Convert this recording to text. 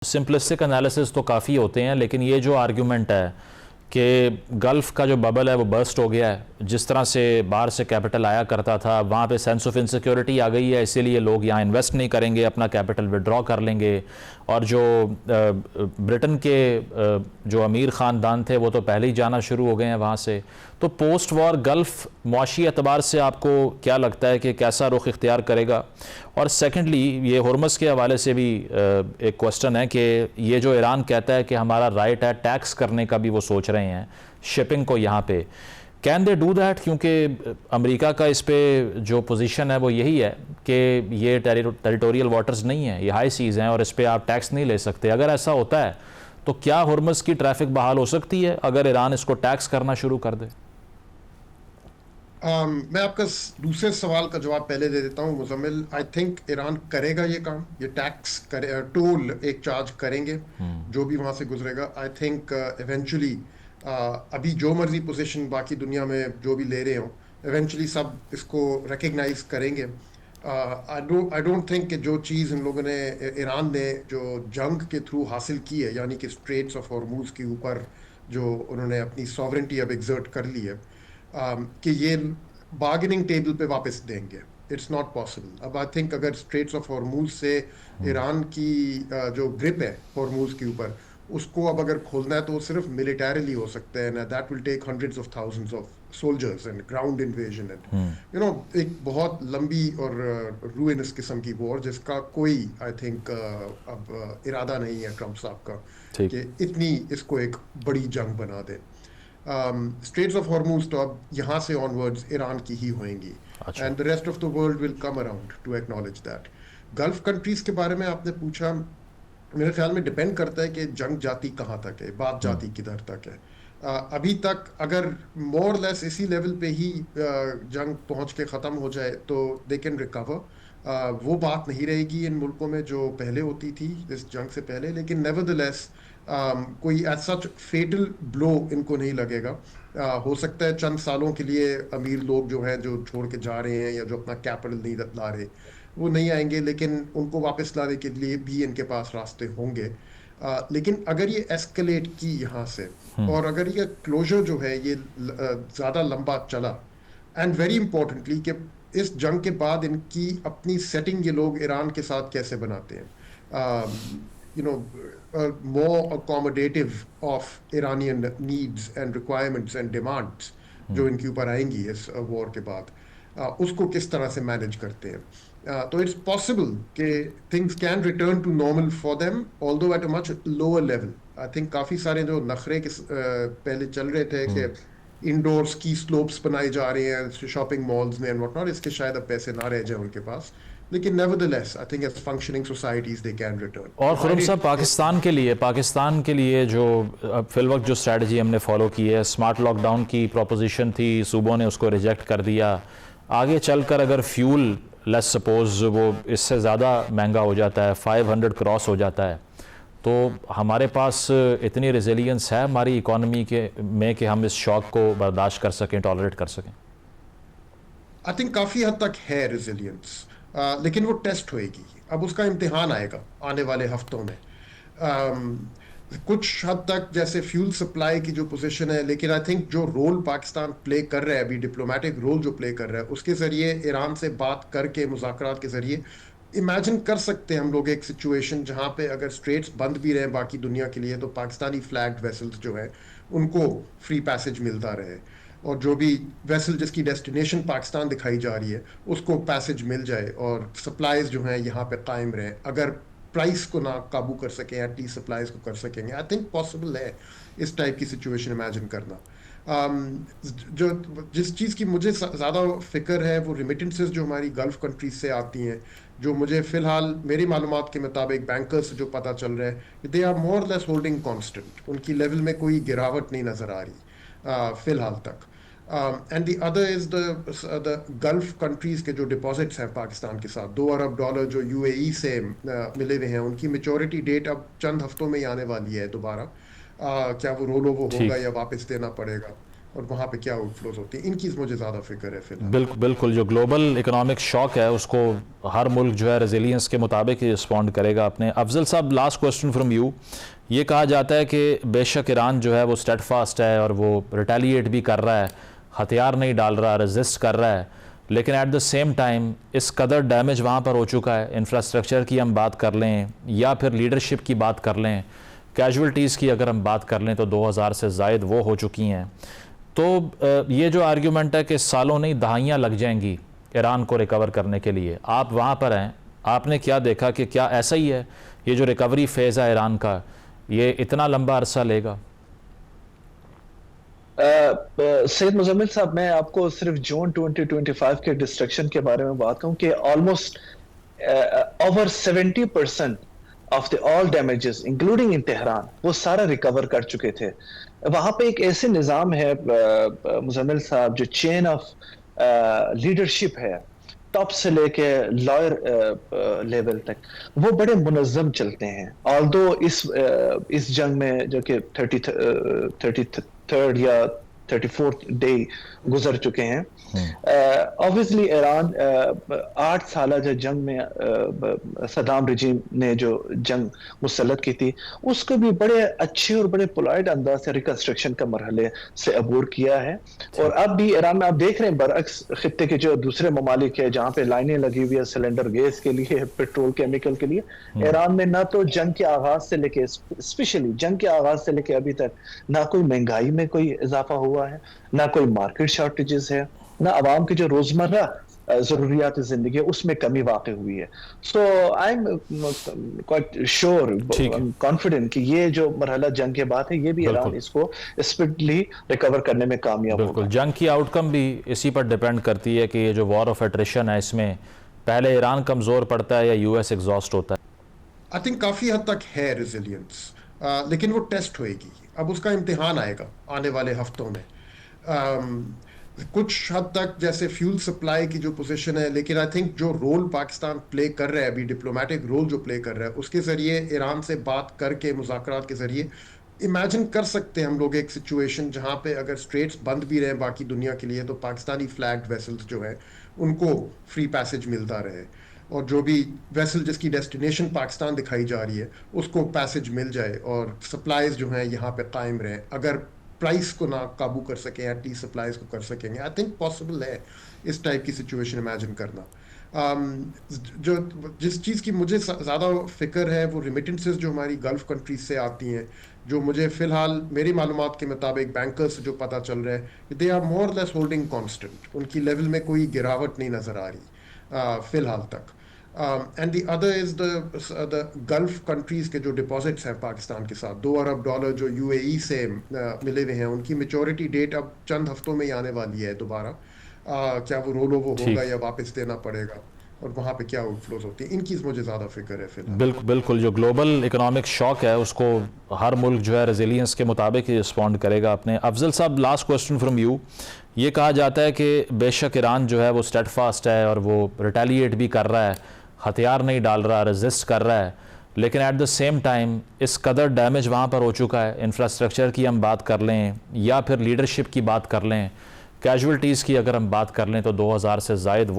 Simplistic analysis तो काफ़ी होते हैं, लेकिन ये जो आर्ग्यूमेंट है कि गल्फ़ का जो बबल है वो बर्स्ट हो गया है, जिस तरह से बाहर से कैपिटल आया करता था वहाँ पे सेंस ऑफ इनसिक्योरिटी आ गई है, इसीलिए लोग यहाँ इन्वेस्ट नहीं करेंगे, अपना कैपिटल विड्रॉ कर लेंगे। और जो ब्रिटेन के जो अमीर ख़ानदान थे वो तो पहले ही जाना शुरू हो गए हैं वहाँ से। तो पोस्ट वॉर गल्फ़ मुआशी एतबार से आपको क्या लगता है कि कैसा रुख इख्तियार करेगा? और सेकेंडली ये हॉर्मज़ के हवाले से भी एक क्वेश्चन है कि ये जो ईरान कहता है कि हमारा राइट है टैक्स करने का, भी वो सोच रहे हैं शिपिंग को यहाँ पे, कैन दे डू दैट? क्योंकि अमेरिका का इस पे जो पोजीशन है वो यही है कि ये टेरिटोरियल वाटर्स नहीं है, ये हाई सीज़ हैं और इस पे आप टैक्स नहीं ले सकते। अगर ऐसा होता है तो क्या हॉर्मज़ की ट्रैफिक बहाल हो सकती है अगर ईरान इसको टैक्स करना शुरू कर दे? मैं आपका दूसरे सवाल का जवाब पहले दे देता हूँ मुजम्मिल। आई थिंक ईरान करेगा ये काम, ये टैक्स करे, टोल एक चार्ज करेंगे जो भी वहां से गुजरेगा। आई थिंक इवेंचुअली अभी जो मर्जी पोजीशन बाकी दुनिया में जो भी ले रहे हो, इवेंचुअली सब इसको रिकग्नाइज करेंगे। आई डोंट थिंक कि जो चीज़ इन लोगों ने, ईरान ने जो जंग के थ्रू हासिल की है, यानी कि स्ट्रेट्स ऑफ हॉर्मूज के ऊपर जो उन्होंने अपनी सॉवरेंटी अब एग्जर्ट कर ली है, कि ये बार्गेनिंग टेबल पे वापस देंगे। It's not possible. अब आई थिंक अगर स्ट्रेट्स ऑफ हॉर्मूज से ईरान की जो ग्रिप है हॉर्मूज के ऊपर, उसको अब अगर खोलना है तो वो सिर्फ मिलिटरीली हो सकता है ना। That will take hundreds of thousands of soldiers and ground invasion and एक बहुत लंबी और रूइनस किस्म की वॉर, जिसका कोई आई थिंक अब इरादा नहीं है ट्रम्प साहब का कि इतनी इसको एक बड़ी जंग बना दे। स्ट्रेट्स ऑफ हॉर्मूज तो अब यहाँ से ऑनवर्ड्स ईरान की ही होंगी, and the rest of the world will come around two acknowledge that. Gulf countries के बारे में आपने पूछा, मेरे ख्याल में डिपेंड करता है कि जंग जाती कहाँ तक है, बात जाती किधर तक है। अभी तक अगर मोर लेस इसी लेवल पे ही जंग पहुंच के ख़त्म हो जाए तो दे कैन रिकवर। वो बात नहीं रहेगी इन मुल्कों में जो पहले होती थी इस जंग से पहले, लेकिन नेवरदलेस कोई एज सच फेटल ब्लो इनको नहीं लगेगा। हो सकता है चंद सालों के लिए अमीर लोग जो हैं, जो छोड़ के जा रहे हैं या जो अपना कैपिटल नहीं ला रहे, वो नहीं आएंगे, लेकिन उनको वापस लाने के लिए भी इनके पास रास्ते होंगे। लेकिन अगर ये एस्केलेट की यहाँ से, और अगर ये क्लोजर जो है ये ज़्यादा लंबा चला, एंड वेरी इंपॉर्टेंटली कि इस जंग के बाद इनकी अपनी सेटिंग ये लोग ईरान के साथ कैसे बनाते हैं, you know, more accommodative of Iranian needs and requirements and demands जो इनके ऊपर आएंगी इस वॉर के बाद, उसको किस तरह से मैनेज करते हैं। तो इट्स पॉसिबल कि things can return to normal for them, although at a much lower level. I think काफ़ी सारे जो नखरे के पहले चल रहे थे कि इंडोर स्की स्लोप्स बनाए जा रहे हैं शॉपिंग मॉल्स में एंड व्हाट नॉट, इसके शायद अब पैसे ना रह जाए उनके पास, लेकिन nevertheless I think as functioning societies they can return. और खुरम साहब, पाकिस्तान के लिए जो अब फिलवक्त जो स्ट्रेटजी हमने फॉलो की है, स्मार्ट लॉकडाउन की प्रोपोजिशन थी, सूबों ने उसको रिजेक्ट कर दिया। आगे चलकर अगर फ्यूल लेस सपोज वो इससे ज़्यादा महंगा हो जाता है, 500 क्रॉस हो जाता है, तो हमारे पास इतनी रेजिलियंस है हमारी इकॉनमी के में कि हम इस शॉक को बर्दाश्त कर सकें, टॉलरेट कर सकें? आई थिंक काफ़ी हद तक है रेजिलियंस, लेकिन वो टेस्ट होएगी। अब उसका इम्तिहान आएगा आने वाले हफ्तों में। कुछ हद तक जैसे फ्यूल सप्लाई की जो पोजीशन है, लेकिन आई थिंक जो रोल पाकिस्तान प्ले कर रहा है अभी, डिप्लोमेटिक रोल जो प्ले कर रहा है, उसके जरिए ईरान से बात करके मुज़ाकरात के जरिए इमेजिन कर सकते हैं हम लोग एक सिचुएशन जहां पे अगर स्ट्रेट्स बंद भी रहे बाकी दुनिया के लिए, तो पाकिस्तानी फ्लैग्ड वेसल्स जो है उनको फ्री पैसेज मिलता रहे, और जो भी वेसल जिसकी डेस्टिनेशन पाकिस्तान दिखाई जा रही है उसको पैसेज मिल जाए, और सप्लाईज जो हैं यहाँ पे कायम रहे। अगर प्राइस को ना काबू कर सकें, एटलीस्ट सप्लाईज को कर सकेंगे। आई थिंक पॉसिबल है इस टाइप की सिचुएशन इमेजिन करना। जो जिस चीज़ की मुझे ज़्यादा फिक्र है वो रिमिटेंसेस जो हमारी गल्फ कंट्रीज से आती हैं, जो मुझे फ़िलहाल मेरी मालूमात के मुताबिक बैंकर्स से जो पता चल रहा है, they are more less holding constant, उनकी लेवल में कोई गिरावट नहीं नज़र आ रही फ़िलहाल तक। And the other is the Gulf countries के जो डिपॉजिट्स हैं पाकिस्तान के साथ, $2 अरब जो यूएई से मिले हुए हैं, उनकी मेचोरिटी डेट अब चंद हफ्तों में ही आने वाली है दोबारा। क्या वो रोल ओवर होगा या वापस देना पड़ेगा? और वहाँ पे क्या आउटफ्लोज होती हैं, इनकी मुझे ज़्यादा फिक्र है फिलहाल। बिल्कुल बिल्कुल, जो ग्लोबल इकोनॉमिक शॉक है उसको हर मुल्क जो है रेजिलियंस के मुताबिक ही रिस्पॉन्ड करेगा अपने। अफजल साहब, लास्ट क्वेश्चन फ्रॉम यू। ये कहा जाता है कि बेशक ईरान जो है वो स्टेडफास्ट है और वो रिटेलिएट भी कर रहा है, हथियार नहीं डाल रहा, रेजिस्ट कर रहा है, लेकिन एट द सेम टाइम इस कदर डैमेज वहाँ पर हो चुका है, इंफ्रास्ट्रक्चर की हम बात कर लें या फिर लीडरशिप की बात कर लें, कैजुअल्टीज़ की अगर हम बात कर लें तो 2000 से ज़ायद वो हो चुकी हैं। तो ये जो आर्ग्यूमेंट है कि सालों नहीं दहाइयाँ लग जाएंगी ईरान को रिकवर करने के लिए, आप वहाँ पर हैं, आपने क्या देखा कि क्या ऐसा ही है, ये जो रिकवरी फेज़ है ईरान का ये इतना लंबा अरसा लेगा? सैयद मुजम्मिल साहब, मैं आपको सिर्फ जून 2025 के डिस्ट्रक्शन के बारे में बात कहूँ कि almost over 70% of the all damages including in Tehran वो सारा रिकवर कर चुके थे। वहां पे एक ऐसे निज़ाम है मुजम्मिल साहब, जो चेन ऑफ लीडरशिप है, टॉप से लेके लॉयर लेवल तक, वो बड़े मुनज़्ज़म चलते हैं। ऑल्दो इस जंग में जो कि 33rd या 34th डे गुजर चुके हैं, ऑब्वियसली ईरान 8 साल जो जंग में सदाम रजीम ने जो जंग मुसल्लत की थी, उसको भी बड़े अच्छे और बड़े पोलाइट अंदाज से रिकंस्ट्रक्शन का मरहले से अबूर किया है। और अब भी ईरान में आप देख रहे हैं, बरअक्स खित्ते के जो दूसरे ममालिक है जहाँ पे लाइनें लगी हुई है सिलेंडर गैस के लिए, पेट्रोल केमिकल के लिए, ईरान में ना तो जंग के आगाज से लेके, स्पेशली जंग के आगाज से लेके अभी तक ना कोई महंगाई में कोई इजाफा हुआ है, ना कोई मार्केट शॉर्टेजेस है, ना आवाम की जो रोजमर्रा जरूरियात जिंदगी है उसमें कमी वाक़ई हुई है। So I am quite sure, confident कि ये जो मरहला जंग के बाद है, ये भी ईरान इसको स्पीडली रिकवर करने में कामयाब होगा। जंग की आउटकम भी इसी पर डिपेंड करती है कि ये जो वॉर ऑफ एट्रिशन है, इसमें पहले ईरान कमज़ोर पड़ता है या यूएस एग्जॉस्ट होता है? आई थिंक काफ़ी हद तक है रेजिलियंस, लेकिन वो टेस्ट होएगी, अब उसका इम्तिहान आएगा आने वाले हफ्तों में। कुछ हद तक जैसे फ्यूल सप्लाई की जो पोजीशन है, लेकिन आई थिंक जो रोल पाकिस्तान प्ले कर रहा है अभी, डिप्लोमेटिक रोल जो प्ले कर रहा है, उसके ज़रिए ईरान से बात करके, मुज़ाकरात के ज़रिए इमेजिन कर सकते हैं हम लोग एक सिचुएशन जहाँ पे अगर स्ट्रेट्स बंद भी रहे बाकी दुनिया के लिए, तो पाकिस्तानी फ्लैग्ड वेसल्स जो है उनको फ्री पैसेज मिलता रहे, और जो भी वेसल जिसकी डेस्टिनेशन पाकिस्तान दिखाई जा रही है उसको पैसेज मिल जाए, और सप्लाईज जो हैं यहाँ पे कायम रहे। अगर प्राइस को ना काबू कर सकें, एटलीस्ट सप्लाईज को कर सकेंगे। आई थिंक पॉसिबल है इस टाइप की सिचुएशन इमेजिन करना। जो जिस चीज़ की मुझे ज़्यादा फिक्र है वो रिमिटेंसेस जो हमारी गल्फ़ कंट्रीज से आती हैं, जो मुझे फ़िलहाल मेरी मालूमात के मुताबिक बैंकर्स से जो पता चल रहा है, they are more less holding constant, उनकी लेवल में कोई गिरावट नहीं नज़र आ रही फ़िलहाल तक। And the other is the Gulf countries के जो डिपॉजिट्स हैं पाकिस्तान के साथ, $2 अरब जो यूएई से मिले हुए हैं, उनकी मेचोरिटी डेट अब चंद हफ्तों में ही आने वाली है दोबारा। क्या वो रोल ओवर होगा या वापस देना पड़ेगा, और वहाँ पे क्या आउटफ्लोज होती हैं, इनकी मुझे ज़्यादा फिक्र है फिलहाल। बिल्कुल, जो ग्लोबल इकोनॉमिक शॉक है उसको हर मुल्क जो है रेजिलियंस के मुताबिक ही रिस्पॉन्ड करेगा अपने। अफजल साहब, लास्ट क्वेश्चन फ्रॉम यू। ये कहा जाता है कि बेशक ईरान जो है वो स्टेडफास्ट है और वो रिटेलिएट भी कर रहा है, हथियार नहीं डाल रहा, रेजिस्ट कर रहा है, लेकिन एट द सेम टाइम इस कदर डैमेज वहाँ पर हो चुका है, इंफ्रास्ट्रक्चर की हम बात कर लें या फिर लीडरशिप की बात कर लें, कैजुअल्टीज़ की अगर हम बात कर लें तो 2000 से ज़ायद वो